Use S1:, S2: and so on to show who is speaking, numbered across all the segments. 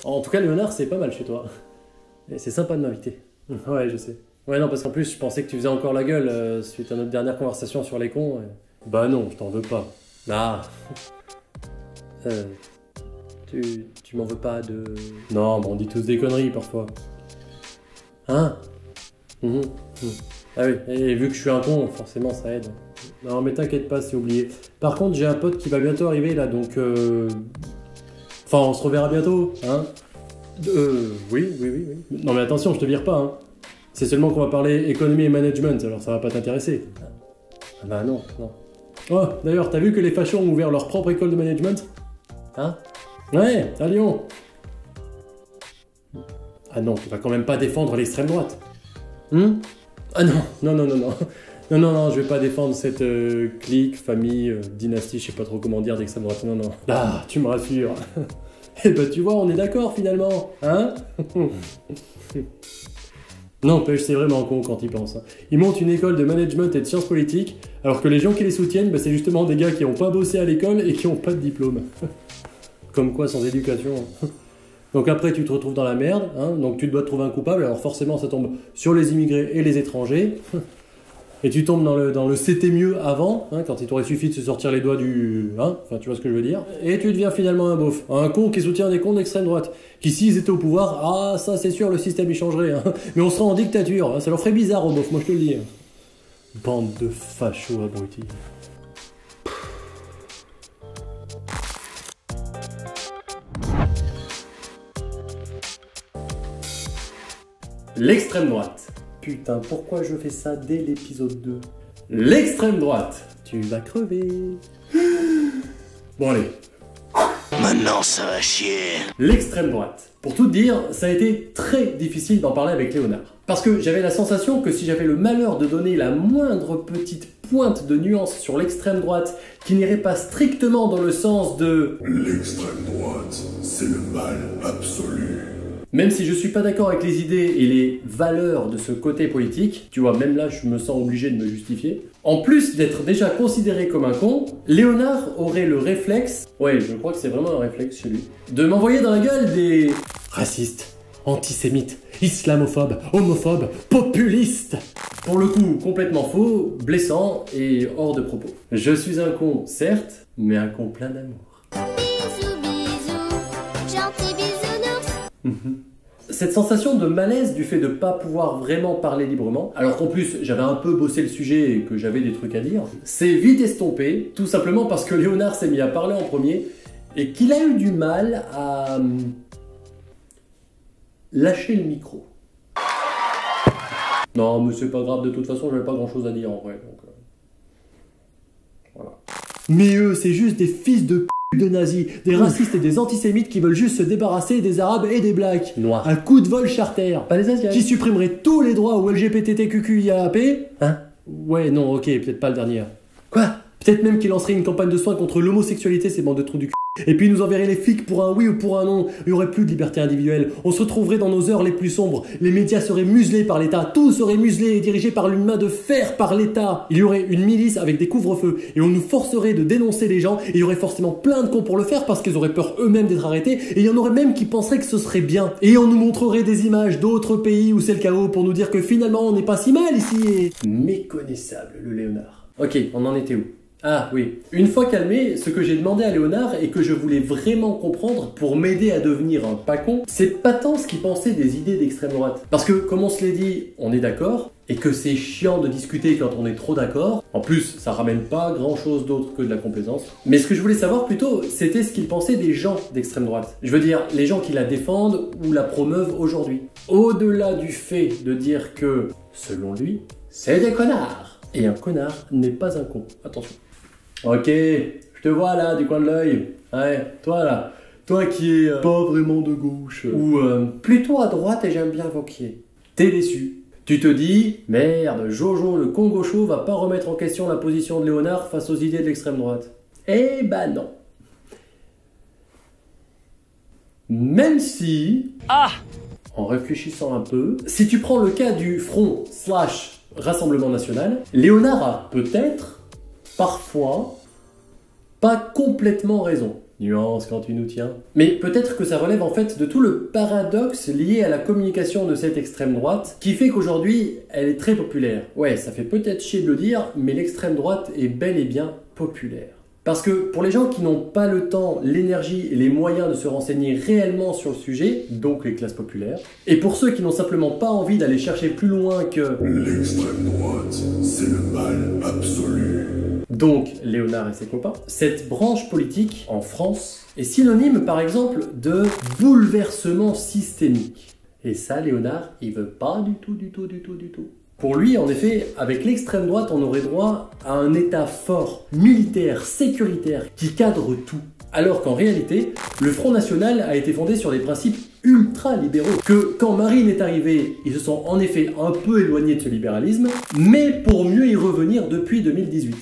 S1: En tout cas, Léonard, c'est pas mal chez toi. Et c'est sympa de m'inviter. Ouais, je sais. Ouais, non, parce qu'en plus, je pensais que tu faisais encore la gueule suite à notre dernière conversation sur les cons. Bah non, je t'en veux pas. Ah. Tu m'en veux pas de... Non, mais on dit tous des conneries parfois. Hein? Ah oui, et vu que je suis un con, forcément ça aide. Non, mais t'inquiète pas, c'est oublié. Par contre, j'ai un pote qui va bientôt arriver là, donc... Enfin, on se reverra bientôt, hein? Oui. Non mais attention, je te vire pas, hein. C'est seulement qu'on va parler économie et management, alors ça va pas t'intéresser. Ah bah non. Oh, d'ailleurs, t'as vu que les fachos ont ouvert leur propre école de management? Hein? Ouais, à Lyon. Ah non, tu vas quand même pas défendre l'extrême droite. Ah non, je vais pas défendre cette clique, famille, dynastie, je sais pas trop comment dire d'extrême droite, non. Ah, tu me rassures. Eh ben tu vois, on est d'accord finalement, hein? N'empêche, c'est vraiment con quand ils pensent. Ils montent une école de management et de sciences politiques, alors que les gens qui les soutiennent, c'est justement des gars qui ont pas bossé à l'école et qui ont pas de diplôme. Comme quoi, sans éducation. Donc après, tu te retrouves dans la merde, hein, donc tu dois te trouver un coupable, alors forcément ça tombe sur les immigrés et les étrangers. Et tu tombes dans le c'était mieux avant, hein, quand il t'aurait suffi de se sortir les doigts du... Hein, enfin, tu vois ce que je veux dire. Et tu deviens finalement un beauf, un con qui soutient des cons d'extrême droite, qui s'ils étaient au pouvoir, ah ça c'est sûr, le système il changerait, hein. Mais on serait en dictature, hein, ça leur ferait bizarre aux beaufs, moi je te le dis. Bande de fachos abrutis. L'extrême droite. Putain, pourquoi je fais ça dès l'épisode 2? L'extrême droite. Tu vas crever. Bon allez.
S2: Maintenant ça va chier.
S1: L'extrême droite. Pour tout te dire, ça a été très difficile d'en parler avec Léonard. Parce que j'avais la sensation que si j'avais le malheur de donner la moindre petite pointe de nuance sur l'extrême droite qui n'irait pas strictement dans le sens de...
S3: L'extrême droite, c'est le mal absolu.
S1: Même si je suis pas d'accord avec les idées et les valeurs de ce côté politique, tu vois, même là je me sens obligé de me justifier, en plus d'être déjà considéré comme un con, Léonard aurait le réflexe, ouais je crois que c'est vraiment un réflexe chez lui, de m'envoyer dans la gueule des racistes, antisémites, islamophobes, homophobes, populistes. Pour le coup, complètement faux, blessant et hors de propos. Je suis un con, certes, mais un con plein d'amour. Cette sensation de malaise du fait de pas pouvoir vraiment parler librement, alors qu'en plus j'avais un peu bossé le sujet et que j'avais des trucs à dire, c'est vite estompé, tout simplement parce que Léonard s'est mis à parler en premier et qu'il a eu du mal à lâcher le micro. Non mais c'est pas grave, de toute façon j'avais pas grand chose à dire en vrai, donc voilà. Mais eux c'est juste des fils de de nazis, des racistes et des antisémites qui veulent juste se débarrasser des arabes et des blacks. Noirs. Un coup de vol charter. Pas les asiatiques. Qui supprimerait tous les droits aux LGBTQIAP. Hein? Ouais, non, ok, peut-être pas le dernier. Quoi? Peut-être même qu'il lancerait une campagne de soins contre l'homosexualité, ces bandes de trous du cul. Et puis il nous enverrait les flics pour un oui ou pour un non. Il n'y aurait plus de liberté individuelle. On se retrouverait dans nos heures les plus sombres. Les médias seraient muselés par l'État. Tout serait muselé et dirigé par une main de fer par l'État. Il y aurait une milice avec des couvre-feux. Et on nous forcerait de dénoncer les gens. Et il y aurait forcément plein de cons pour le faire parce qu'ils auraient peur eux-mêmes d'être arrêtés. Et il y en aurait même qui penseraient que ce serait bien. Et on nous montrerait des images d'autres pays où c'est le chaos pour nous dire que finalement on n'est pas si mal ici. Et... méconnaissable le Léonard. Ok, on en était où? Ah oui. Une fois calmé, ce que j'ai demandé à Léonard et que je voulais vraiment comprendre pour m'aider à devenir un pas con, c'est pas tant ce qu'il pensait des idées d'extrême droite. Parce que, comme on se l'est dit, on est d'accord, et que c'est chiant de discuter quand on est trop d'accord. En plus, ça ramène pas grand chose d'autre que de la complaisance. Mais ce que je voulais savoir plutôt, c'était ce qu'il pensait des gens d'extrême droite. Je veux dire, les gens qui la défendent ou la promeuvent aujourd'hui. Au-delà du fait de dire que, selon lui, c'est des connards. Et un connard n'est pas un con. Attention. Ok, je te vois là, du coin de l'œil. Ouais, toi là. Toi qui es pas vraiment de gauche. Ou plutôt à droite et j'aime bien vos pieds. T'es déçu. Tu te dis, merde, Jojo le con gaucho va pas remettre en question la position de Léonard face aux idées de l'extrême droite. Eh ben non. Même si... Ah, en réfléchissant un peu, si tu prends le cas du Front / Rassemblement National, Léonard a peut-être... parfois, pas complètement raison. Nuance quand tu nous tiens. Mais peut-être que ça relève en fait de tout le paradoxe lié à la communication de cette extrême droite, qui fait qu'aujourd'hui, elle est très populaire. Ouais, ça fait peut-être chier de le dire, mais l'extrême droite est bel et bien populaire. Parce que pour les gens qui n'ont pas le temps, l'énergie et les moyens de se renseigner réellement sur le sujet, donc les classes populaires, et pour ceux qui n'ont simplement pas envie d'aller chercher plus loin que...
S3: L'extrême droite, c'est le mal absolu.
S1: Donc Léonard et ses copains, cette branche politique, en France, est synonyme par exemple de bouleversement systémique. Et ça, Léonard, il veut pas du tout. Pour lui, en effet, avec l'extrême droite, on aurait droit à un État fort, militaire, sécuritaire, qui cadre tout. Alors qu'en réalité, le Front National a été fondé sur des principes ultra-libéraux. Que quand Marine est arrivée, ils se sont en effet un peu éloignés de ce libéralisme, mais pour mieux y revenir depuis 2018.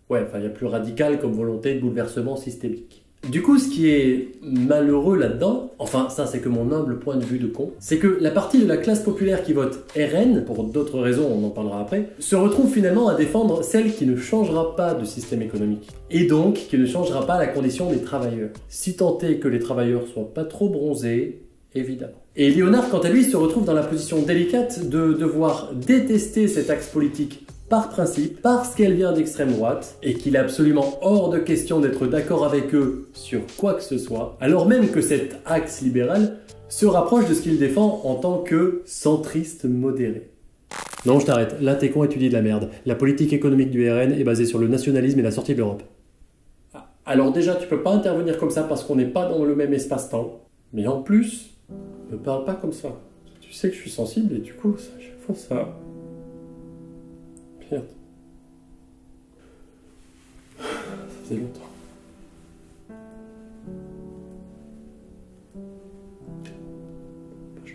S1: Ouais, enfin, il y a plus radical comme volonté de bouleversement systémique. Du coup, ce qui est malheureux là-dedans, enfin ça c'est que mon humble point de vue de con, c'est que la partie de la classe populaire qui vote RN, pour d'autres raisons, on en parlera après, se retrouve finalement à défendre celle qui ne changera pas de système économique. Et donc, qui ne changera pas la condition des travailleurs. Si tant est que les travailleurs soient pas trop bronzés, évidemment. Et Léonard, quant à lui, se retrouve dans la position délicate de devoir détester cet axe politique par principe, parce qu'elle vient d'extrême droite, et qu'il est absolument hors de question d'être d'accord avec eux sur quoi que ce soit, alors même que cet axe libéral se rapproche de ce qu'il défend en tant que centriste modéré. Non, je t'arrête, là t'es con et tu dis de la merde. La politique économique du RN est basée sur le nationalisme et la sortie de l'Europe. Alors déjà, tu peux pas intervenir comme ça parce qu'on n'est pas dans le même espace-temps, mais en plus, ne parle pas comme ça. Tu sais que je suis sensible et du coup, à chaque fois ça... Merde. Ça faisait longtemps. Pas gentil.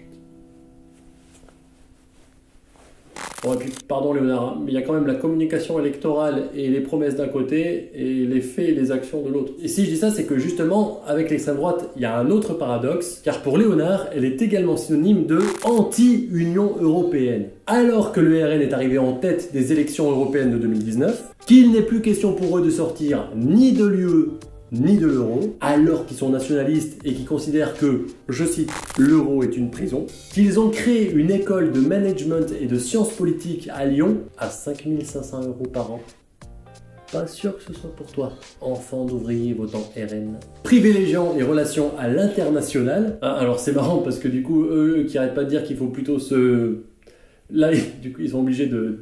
S1: Bon, et puis, pardon Léonard, mais il y a quand même la communication électorale et les promesses d'un côté et les faits et les actions de l'autre. Et si je dis ça, c'est que justement, avec l'extrême droite, il y a un autre paradoxe, car pour Léonard, elle est également synonyme de anti-Union européenne. Alors que le RN est arrivé en tête des élections européennes de 2019, qu'il n'est plus question pour eux de sortir ni de l'UE, ni de l'euro, alors qu'ils sont nationalistes et qu'ils considèrent que, je cite, l'euro est une prison, qu'ils ont créé une école de management et de sciences politiques à Lyon à 5 500 € par an. Pas sûr que ce soit pour toi, enfant d'ouvrier votant RN. Privilégiant les relations à l'international. Ah, alors c'est marrant parce que du coup, eux qui arrêtent pas de dire qu'il faut plutôt se... Là, du coup, ils sont obligés de...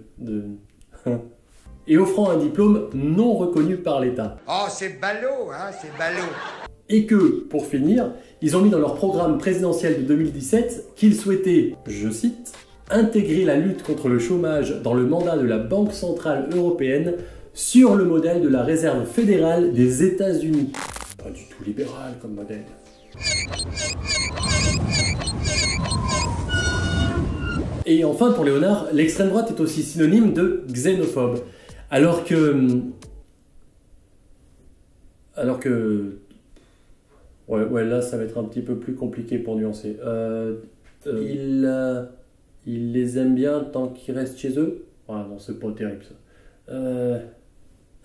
S1: Et offrant un diplôme non reconnu par l'État.
S4: Oh, c'est ballot, hein, c'est ballot.
S1: Et que, pour finir, ils ont mis dans leur programme présidentiel de 2017 qu'ils souhaitaient, je cite, intégrer la lutte contre le chômage dans le mandat de la Banque Centrale Européenne sur le modèle de la Réserve fédérale des États-Unis. Pas du tout libéral comme modèle. Et enfin, pour Léonard, l'extrême droite est aussi synonyme de xénophobe. Alors que... Ouais, là, ça va être un petit peu plus compliqué pour nuancer. Il les aime bien tant qu'ils restent chez eux. Ah non, c'est pas terrible, ça.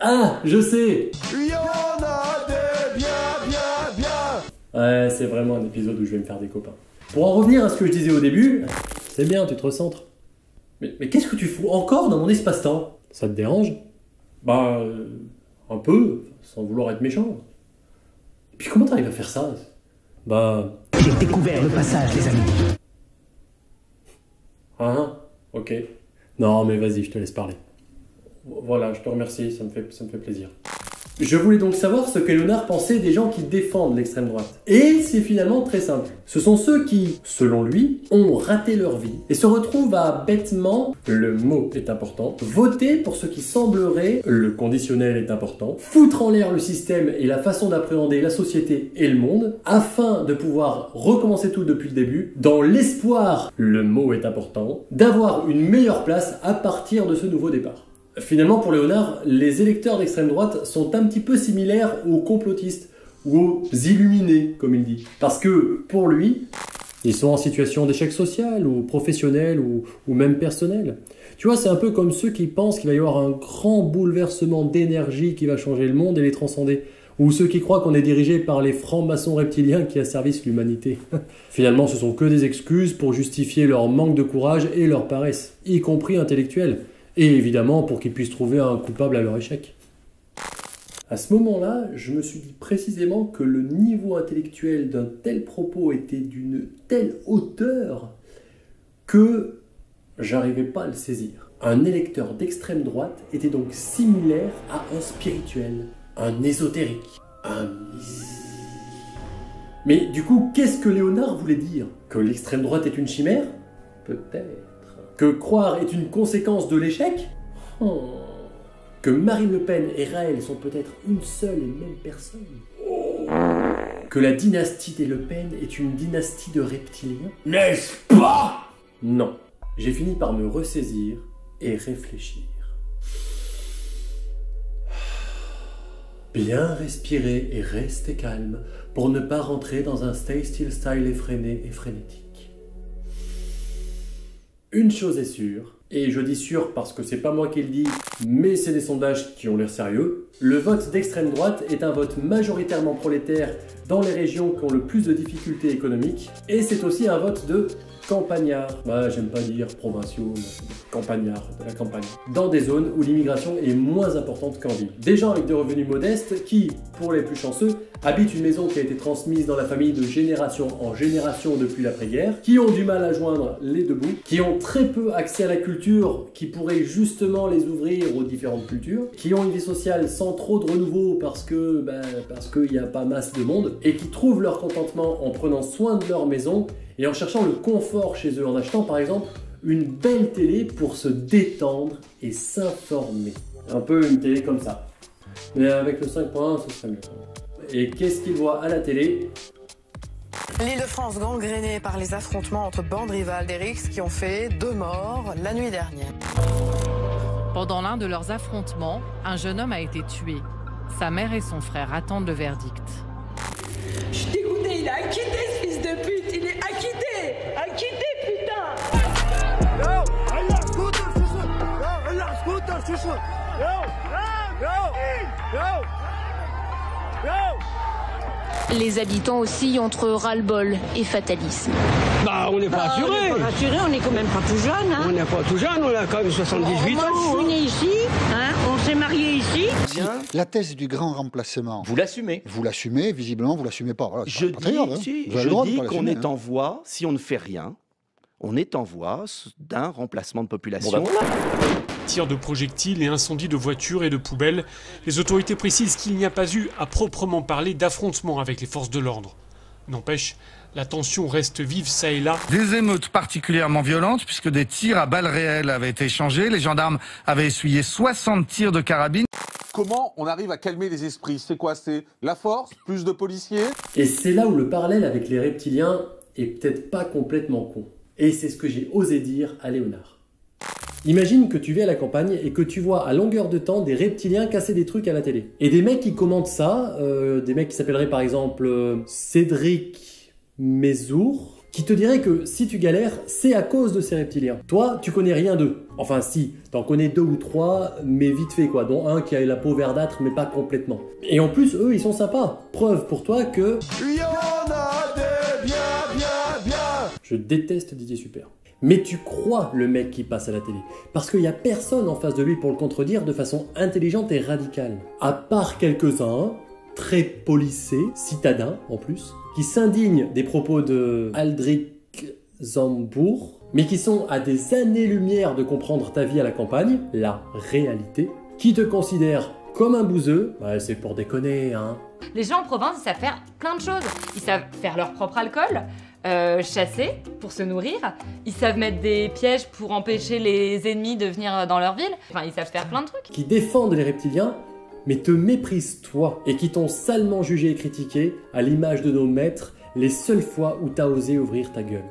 S1: Ah, je sais!
S4: Il y en a des bien.
S1: Ouais, c'est vraiment un épisode où je vais me faire des copains. Pour en revenir à ce que je disais au début, c'est bien, tu te recentres. Mais qu'est-ce que tu fous encore dans mon espace-temps? Ça te dérange? Bah, un peu, sans vouloir être méchant. Et puis comment t'arrives à faire ça? Bah...
S5: J'ai découvert le passage, les amis.
S1: Ah, ok. Non, mais vas-y, je te laisse parler. Voilà, je te remercie, ça me fait plaisir. Je voulais donc savoir ce que Léonard pensait des gens qui défendent l'extrême droite. Et c'est finalement très simple. Ce sont ceux qui, selon lui, ont raté leur vie et se retrouvent à bêtement, le mot est important, voter pour ce qui semblerait, le conditionnel est important, foutre en l'air le système et la façon d'appréhender la société et le monde, afin de pouvoir recommencer tout depuis le début, dans l'espoir, le mot est important, d'avoir une meilleure place à partir de ce nouveau départ. Finalement, pour Léonard, les électeurs d'extrême droite sont un petit peu similaires aux complotistes, ou aux illuminés, comme il dit. Parce que, pour lui, ils sont en situation d'échec social, ou professionnel, ou même personnel. Tu vois, c'est un peu comme ceux qui pensent qu'il va y avoir un grand bouleversement d'énergie qui va changer le monde et les transcender. Ou ceux qui croient qu'on est dirigé par les francs-maçons reptiliens qui asservissent l'humanité. Finalement, ce sont que des excuses pour justifier leur manque de courage et leur paresse, y compris intellectuelle. Et évidemment pour qu'ils puissent trouver un coupable à leur échec. À ce moment-là, je me suis dit précisément que le niveau intellectuel d'un tel propos était d'une telle hauteur que j'arrivais pas à le saisir. Un électeur d'extrême droite était donc similaire à un spirituel, un ésotérique, un... Mais du coup, qu'est-ce que Léonard voulait dire? Que l'extrême droite est une chimère? Peut-être. Que croire est une conséquence de l'échec? Que Marine Le Pen et Raël sont peut-être une seule et même personne? Que la dynastie des Le Pen est une dynastie de reptiliens?
S2: N'est-ce pas?
S1: Non. J'ai fini par me ressaisir et réfléchir. Bien respirer et rester calme pour ne pas rentrer dans un stay still style effréné et frénétique. Une chose est sûre, et je dis sûr parce que c'est pas moi qui le dis, mais c'est des sondages qui ont l'air sérieux, le vote d'extrême droite est un vote majoritairement prolétaire dans les régions qui ont le plus de difficultés économiques, et c'est aussi un vote de campagnards, bah j'aime pas dire provinciaux, mais campagnards, de la campagne, dans des zones où l'immigration est moins importante qu'en ville. Des gens avec des revenus modestes qui, pour les plus chanceux, habitent une maison qui a été transmise dans la famille de génération en génération depuis l'après-guerre, qui ont du mal à joindre les deux bouts, qui ont très peu accès à la culture qui pourrait justement les ouvrir aux différentes cultures, qui ont une vie sociale sans trop de renouveau parce qu'il n'y a pas masse de monde, et qui trouvent leur contentement en prenant soin de leur maison et en cherchant le confort chez eux, en achetant par exemple une belle télé pour se détendre et s'informer. Un peu une télé comme ça. Mais avec le 5.1, ce serait mieux. Et qu'est-ce qu'ils voient à la télé?
S6: L'Île-de-France gangrénée par les affrontements entre bandes rivales des RICS qui ont fait 2 morts la nuit dernière.
S7: Pendant l'un de leurs affrontements, un jeune homme a été tué. Sa mère et son frère attendent le verdict.
S8: Je suis dégoûté, il est acquitté ce fils de pute, il est acquitté! Acquitté, putain!
S4: Yo! Allah, scooter, chouchou! Yo! Allah, scooter, chouchou! Yo! Yo! Yo! Yo!
S9: Les habitants oscillent entre ras-le-bol et fatalisme.
S10: Bah, on n'est pas assuré.
S8: On n'est pas assuré, on n'est quand même pas tout jeune. Hein.
S10: On n'est pas tout jeune, on a quand même 78 ans.
S8: Je suis né ici, hein, on s'est marié ici.
S11: La thèse du grand remplacement.
S12: Vous l'assumez.
S11: Vous l'assumez, visiblement, vous l'assumez pas. Voilà,
S12: je dis qu'on est en voie, si on ne fait rien, on est en voie d'un remplacement de population.
S13: Bon, bah, tirs de projectiles et incendies de voitures et de poubelles, les autorités précisent qu'il n'y a pas eu, à proprement parler, d'affrontement avec les forces de l'ordre. N'empêche, la tension reste vive ça et là.
S14: Des émeutes particulièrement violentes puisque des tirs à balles réelles avaient été échangés. Les gendarmes avaient essuyé 60 tirs de carabine.
S15: Comment on arrive à calmer les esprits? C'est quoi? C'est la force? Plus de policiers?
S1: Et c'est là où le parallèle avec les reptiliens est peut-être pas complètement con. Et c'est ce que j'ai osé dire à Léonard. Imagine que tu vis à la campagne et que tu vois à longueur de temps des reptiliens casser des trucs à la télé. Et des mecs qui commentent ça, des mecs qui s'appelleraient par exemple Cédric Mézour, qui te dirait que si tu galères, c'est à cause de ces reptiliens. Toi, tu connais rien d'eux. Enfin si, t'en connais 2 ou 3, mais vite fait quoi, dont un qui a la peau verdâtre, mais pas complètement. Et en plus, eux, ils sont sympas. Preuve pour toi que...
S4: Il y en a des bien.
S1: Je déteste Didier Super. Mais tu crois le mec qui passe à la télé. Parce qu'il n'y a personne en face de lui pour le contredire de façon intelligente et radicale. À part quelques-uns, très policés, citadins en plus, qui s'indignent des propos de Aldrich Zambour, mais qui sont à des années-lumière de comprendre ta vie à la campagne, la réalité, qui te considèrent comme un bouseux, bah c'est pour déconner, hein.
S16: Les gens en province, ils savent faire plein de choses. Ils savent faire leur propre alcool, chasser pour se nourrir, ils savent mettre des pièges pour empêcher les ennemis de venir dans leur ville, enfin ils savent faire plein de trucs.
S1: Qui défendent les reptiliens, mais te méprisent toi, et qui t'ont salement jugé et critiqué, à l'image de nos maîtres, les seules fois où t'as osé ouvrir ta gueule.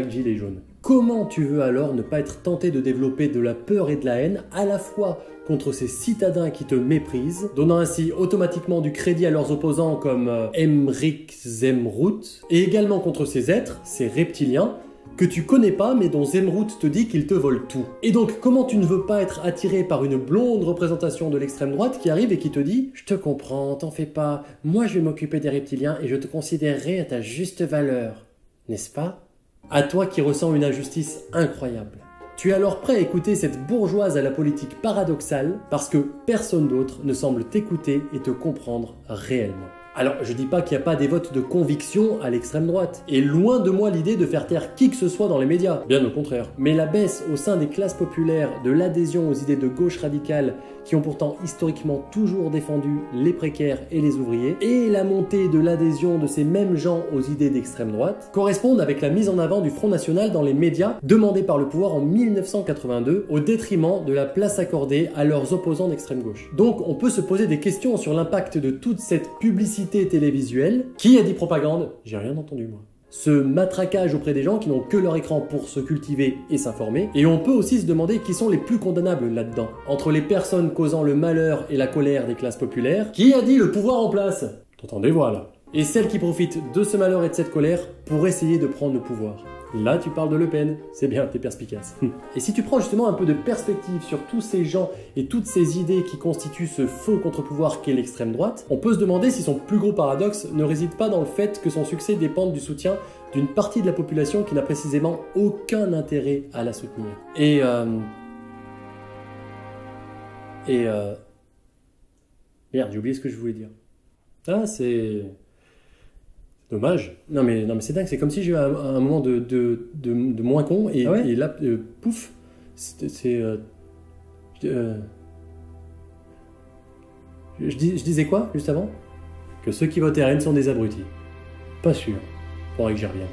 S1: #Gilets jaunes. Comment tu veux alors ne pas être tenté de développer de la peur et de la haine à la fois contre ces citadins qui te méprisent, donnant ainsi automatiquement du crédit à leurs opposants comme Emmerich Zemrout, et également contre ces êtres, ces reptiliens, que tu connais pas mais dont Zemmour te dit qu'il te vole tout. Et donc comment tu ne veux pas être attiré par une blonde représentation de l'extrême droite qui arrive et qui te dit « Je te comprends, t'en fais pas, moi je vais m'occuper des reptiliens et je te considérerai à ta juste valeur. » N'est-ce pas? À toi qui ressens une injustice incroyable. Tu es alors prêt à écouter cette bourgeoise à la politique paradoxale parce que personne d'autre ne semble t'écouter et te comprendre réellement. Alors, je dis pas qu'il n'y a pas des votes de conviction à l'extrême droite. Et loin de moi l'idée de faire taire qui que ce soit dans les médias. Bien au contraire. Mais la baisse au sein des classes populaires de l'adhésion aux idées de gauche radicale qui ont pourtant historiquement toujours défendu les précaires et les ouvriers, et la montée de l'adhésion de ces mêmes gens aux idées d'extrême droite, correspondent avec la mise en avant du Front National dans les médias demandée par le pouvoir en 1982 au détriment de la place accordée à leurs opposants d'extrême gauche. Donc on peut se poser des questions sur l'impact de toute cette publicité télévisuelle. Qui a dit propagande? J'ai rien entendu moi. Ce matraquage auprès des gens qui n'ont que leur écran pour se cultiver et s'informer. Et on peut aussi se demander qui sont les plus condamnables là-dedans. Entre les personnes causant le malheur et la colère des classes populaires, qui a dit le pouvoir en place? T'entends des voix là. Et celles qui profitent de ce malheur et de cette colère pour essayer de prendre le pouvoir. Là, tu parles de Le Pen. C'est bien, t'es perspicace. Et si tu prends justement un peu de perspective sur tous ces gens et toutes ces idées qui constituent ce faux contre-pouvoir qu'est l'extrême droite, on peut se demander si son plus gros paradoxe ne réside pas dans le fait que son succès dépende du soutien d'une partie de la population qui n'a précisément aucun intérêt à la soutenir. Merde, j'ai oublié ce que je voulais dire. Ah, c'est... Dommage. Non mais c'est dingue, c'est comme si j'ai eu un moment de moins con et, ah ouais, et là, pouf, je disais quoi juste avant? Que ceux qui votent RN sont des abrutis. Pas sûr. Faudrait que j'y revienne.